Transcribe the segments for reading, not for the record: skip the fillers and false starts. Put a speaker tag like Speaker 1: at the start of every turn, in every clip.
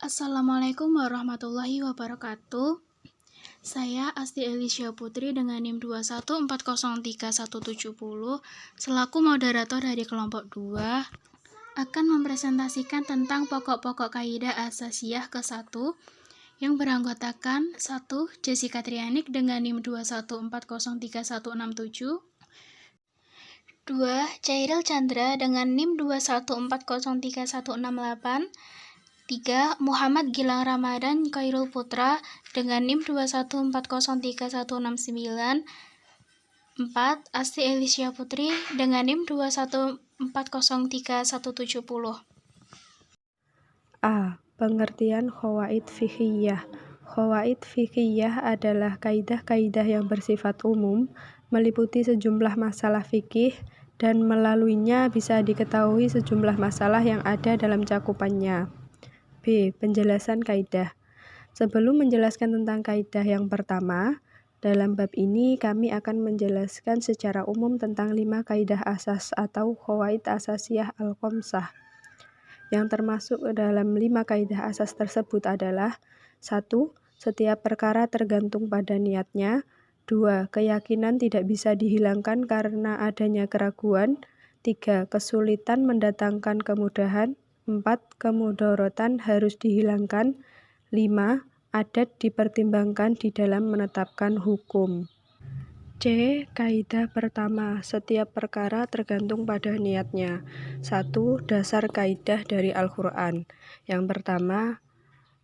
Speaker 1: Assalamualaikum warahmatullahi wabarakatuh. Saya Asti Elisha Putri dengan NIM 214031170 selaku moderator dari kelompok 2 akan mempresentasikan tentang pokok-pokok kaidah asasiyah ke-1 yang beranggotakan 1. Jessica Trianik dengan NIM 214031167, 2. Chairil Chandra dengan NIM 214031168, 3. Muhammad Gilang Ramadan Khairul Putra dengan NIM 214031169, 4. Asti Elisha Putri dengan NIM 214031170.
Speaker 2: A. Pengertian qawaid fiqhiyah. Qawaid fiqhiyah adalah kaidah-kaidah yang bersifat umum, meliputi sejumlah masalah fikih, dan melaluinya bisa diketahui sejumlah masalah yang ada dalam cakupannya. B. Penjelasan kaidah. Sebelum menjelaskan tentang kaidah yang pertama, dalam bab ini kami akan menjelaskan secara umum tentang 5 kaidah asas atau qawaid asasiyah al-khamsah. Yang termasuk dalam 5 kaidah asas tersebut adalah 1. Setiap perkara tergantung pada niatnya. 2. Keyakinan tidak bisa dihilangkan karena adanya keraguan. 3. Kesulitan mendatangkan kemudahan. 4. Kemudorotan harus dihilangkan. 5. Adat dipertimbangkan di dalam menetapkan hukum. C. Kaidah pertama, setiap perkara tergantung pada niatnya. 1. Dasar kaidah dari Al-Quran. Yang pertama,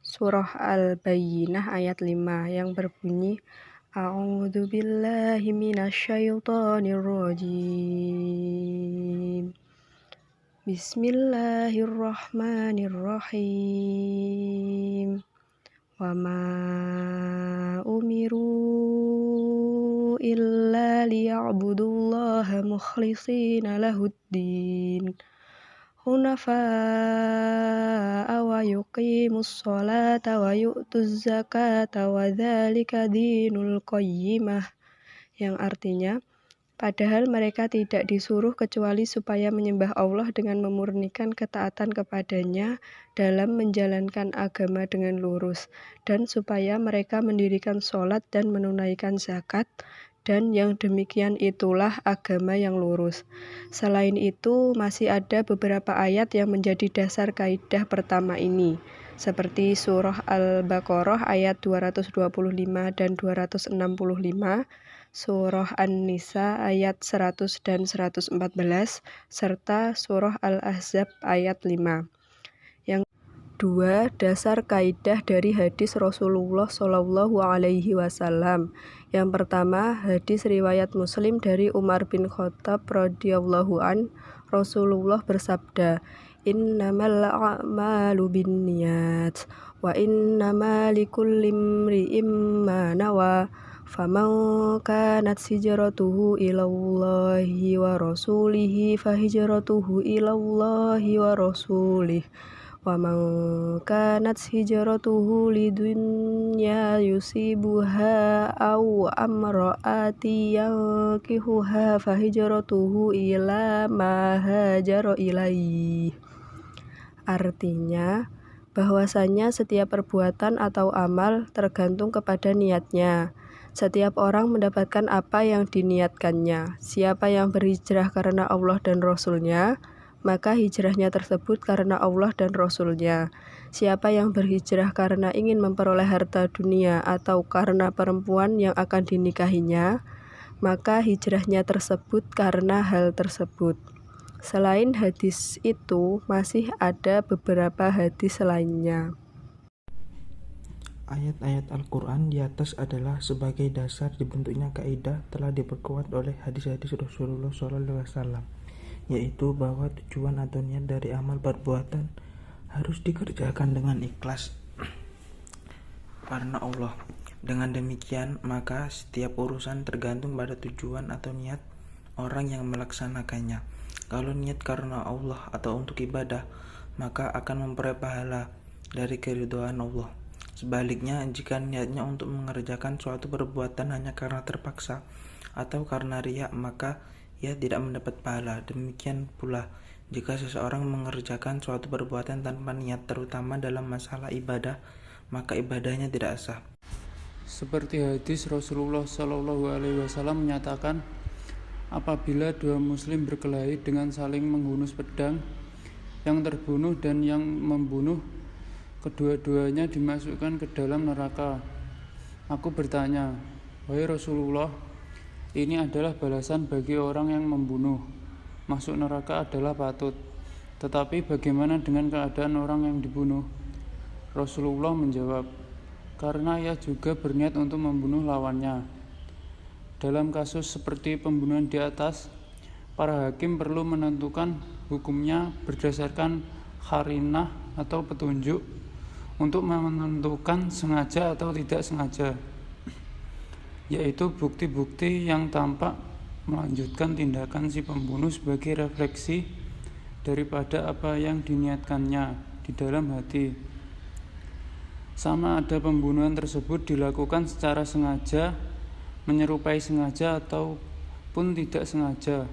Speaker 2: surah Al-Bayyinah ayat 5 yang berbunyi A'udzu billahi minasyaitonir rajim. Bismillahirrahmanirrahim. Wa ma umiru illa liya'budullaha mukhlishina lahuddin hunafa'a wa yuqimus sholata wa yu'tuz zakata wa dzalika dinul qayyimah, yang artinya padahal mereka tidak disuruh kecuali supaya menyembah Allah dengan memurnikan ketaatan kepadanya dalam menjalankan agama dengan lurus, dan supaya mereka mendirikan sholat dan menunaikan zakat, dan yang demikian itulah agama yang lurus. Selain itu, masih ada beberapa ayat yang menjadi dasar kaidah pertama ini, seperti surah Al-Baqarah ayat 225 dan 265, surah An-Nisa ayat 100 dan 114, serta surah Al-Ahzab ayat 5. Yang 2. Dasar kaidah dari hadis Rasulullah SAW. Yang pertama, hadis riwayat Muslim dari Umar bin Khattab radhiyallahu an, Rasulullah bersabda, Innamal a'malu binniyat wa innamal likulli imri'in ma nawa. Faman kanat hijratuhu ilallahi wa rasulihi fahijratuhu ilallahi wa rasulih. Wa man kanat hijratuhu lidunya yusibuha aw amraati yankihuha fahijratuhu ila ma hajara ilaih. Artinya, bahwasanya setiap perbuatan atau amal tergantung kepada niatnya. Setiap orang mendapatkan apa yang diniatkannya. Siapa yang berhijrah karena Allah dan Rasul-Nya, maka hijrahnya tersebut karena Allah dan Rasul-Nya. Siapa yang berhijrah karena ingin memperoleh harta dunia atau karena perempuan yang akan dinikahinya, maka hijrahnya tersebut karena hal tersebut. Selain hadis itu, masih ada beberapa hadis lainnya.
Speaker 3: Ayat-ayat Al-Quran di atas adalah sebagai dasar dibentuknya kaidah telah diperkuat oleh hadis-hadis Rasulullah SAW, yaitu bahwa tujuan atau niat dari amal perbuatan harus dikerjakan dengan ikhlas karena Allah. Dengan demikian, maka setiap urusan tergantung pada tujuan atau niat orang yang melaksanakannya. Kalau niat karena Allah atau untuk ibadah, maka akan memperoleh pahala dari keridhaan Allah. Sebaliknya, jika niatnya untuk mengerjakan suatu perbuatan hanya karena terpaksa atau karena riya, maka ia tidak mendapat pahala. Demikian pula Jika seseorang mengerjakan suatu perbuatan tanpa niat, terutama dalam masalah ibadah, maka ibadahnya tidak sah.
Speaker 4: Seperti hadis Rasulullah SAW menyatakan, apabila dua muslim berkelahi dengan saling menghunus pedang, yang terbunuh dan yang membunuh, kedua-duanya dimasukkan ke dalam neraka. Aku bertanya, wahai Rasulullah, ini adalah balasan bagi orang yang membunuh. Masuk neraka adalah patut. Tetapi bagaimana dengan keadaan orang yang dibunuh? Rasulullah menjawab, karena ia juga berniat untuk membunuh lawannya. Dalam kasus seperti pembunuhan di atas, para hakim perlu menentukan hukumnya berdasarkan qarinah atau petunjuk untuk menentukan sengaja atau tidak sengaja, yaitu bukti-bukti yang tampak melanjutkan tindakan si pembunuh sebagai refleksi daripada apa yang diniatkannya di dalam hati. Sama ada pembunuhan tersebut dilakukan secara sengaja, menyerupai sengaja ataupun tidak sengaja.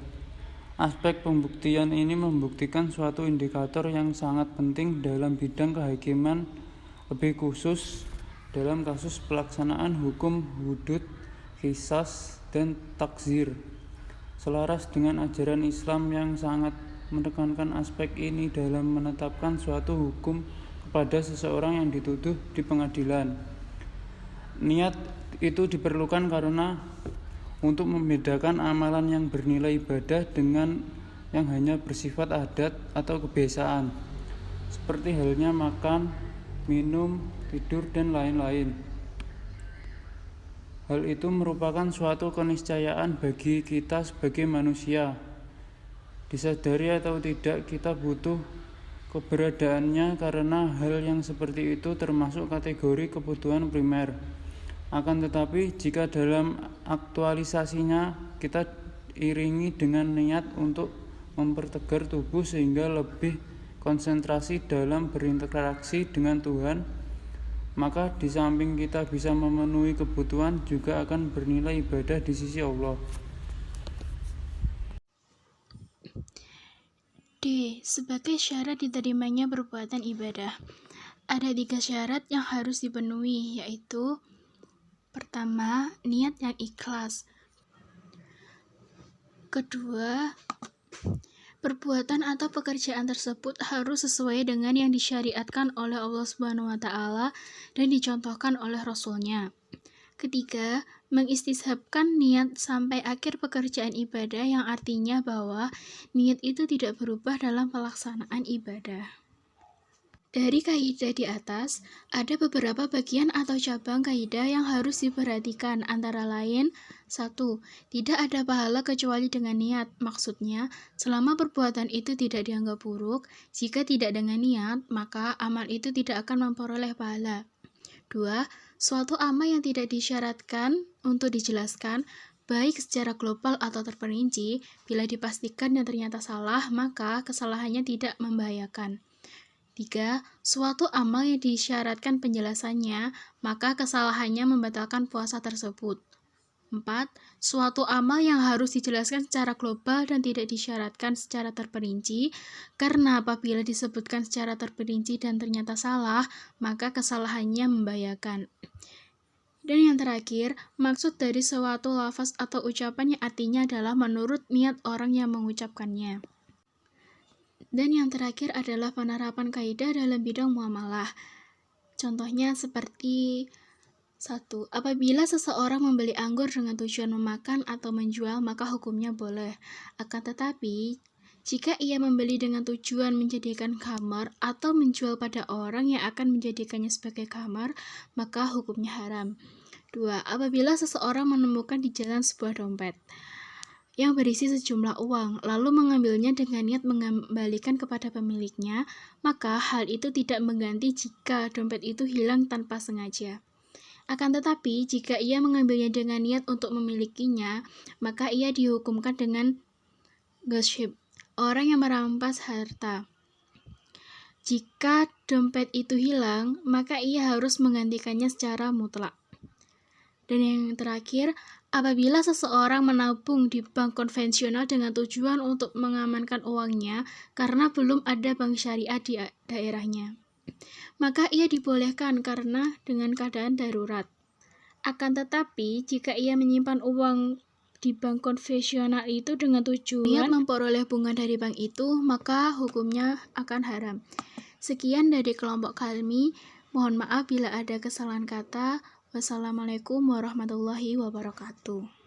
Speaker 4: Aspek pembuktian ini membuktikan suatu indikator yang sangat penting dalam bidang kehakiman, lebih khusus dalam kasus pelaksanaan hukum hudud, qisas, dan takzir. Selaras dengan ajaran Islam yang sangat menekankan aspek ini dalam menetapkan suatu hukum kepada seseorang yang dituduh di pengadilan. Niat itu diperlukan karena untuk membedakan amalan yang bernilai ibadah dengan yang hanya bersifat adat atau kebiasaan, seperti halnya makan, minum, tidur, dan lain-lain. Hal itu merupakan suatu keniscayaan bagi kita sebagai manusia. Disadari atau tidak, kita butuh keberadaannya karena hal yang seperti itu termasuk kategori kebutuhan primer. Akan tetapi, jika dalam aktualisasinya kita iringi dengan niat untuk mempertegar tubuh sehingga lebih konsentrasi dalam berinteraksi dengan Tuhan, maka di samping kita bisa memenuhi kebutuhan, juga akan bernilai ibadah di sisi Allah.
Speaker 1: D. Sebagai syarat diterimanya perbuatan ibadah, ada 3 syarat yang harus dipenuhi, yaitu: pertama, niat yang ikhlas. Kedua, perbuatan atau pekerjaan tersebut harus sesuai dengan yang disyariatkan oleh Allah SWT dan dicontohkan oleh Rasul-Nya. Ketiga, mengistishabkan niat sampai akhir pekerjaan ibadah, yang artinya bahwa niat itu tidak berubah dalam pelaksanaan ibadah. Dari kaidah di atas, ada beberapa bagian atau cabang kaidah yang harus diperhatikan, antara lain: 1. Tidak ada pahala kecuali dengan niat. Maksudnya, selama perbuatan itu tidak dianggap buruk, jika tidak dengan niat, maka amal itu tidak akan memperoleh pahala. 2. Suatu amal yang tidak disyaratkan untuk dijelaskan, baik secara global atau terperinci, bila dipastikan dan ternyata salah, maka kesalahannya tidak membahayakan. 3. Suatu amal yang disyaratkan penjelasannya, maka kesalahannya membatalkan puasa tersebut. 4. Suatu amal yang harus dijelaskan secara global dan tidak disyaratkan secara terperinci, karena apabila disebutkan secara terperinci dan ternyata salah, maka kesalahannya membahayakan. Dan yang terakhir, maksud dari suatu lafaz atau ucapan yang artinya adalah menurut niat orang yang mengucapkannya. Dan yang terakhir adalah penerapan kaidah dalam bidang muamalah. Contohnya seperti: 1. Apabila seseorang membeli anggur dengan tujuan memakan atau menjual, maka hukumnya boleh. Akan tetapi, jika ia membeli dengan tujuan menjadikan khamar atau menjual pada orang yang akan menjadikannya sebagai khamar, maka hukumnya haram. 2. Apabila seseorang menemukan di jalan sebuah dompet yang berisi sejumlah uang, lalu mengambilnya dengan niat mengembalikan kepada pemiliknya, maka hal itu tidak mengganti jika dompet itu hilang tanpa sengaja. Akan tetapi, jika ia mengambilnya dengan niat untuk memilikinya, maka ia dihukumkan dengan ghasib, orang yang merampas harta. Jika dompet itu hilang, maka ia harus menggantikannya secara mutlak. Dan yang terakhir, Apabila seseorang menabung di bank konvensional dengan tujuan untuk mengamankan uangnya karena belum ada bank syariah di daerahnya, maka ia dibolehkan karena dengan keadaan darurat. Akan tetapi, jika ia menyimpan uang di bank konvensional itu dengan tujuan memperoleh bunga dari bank itu, maka hukumnya akan haram. Sekian dari kelompok kami. Mohon maaf bila ada kesalahan kata. Wassalamualaikum warahmatullahi wabarakatuh.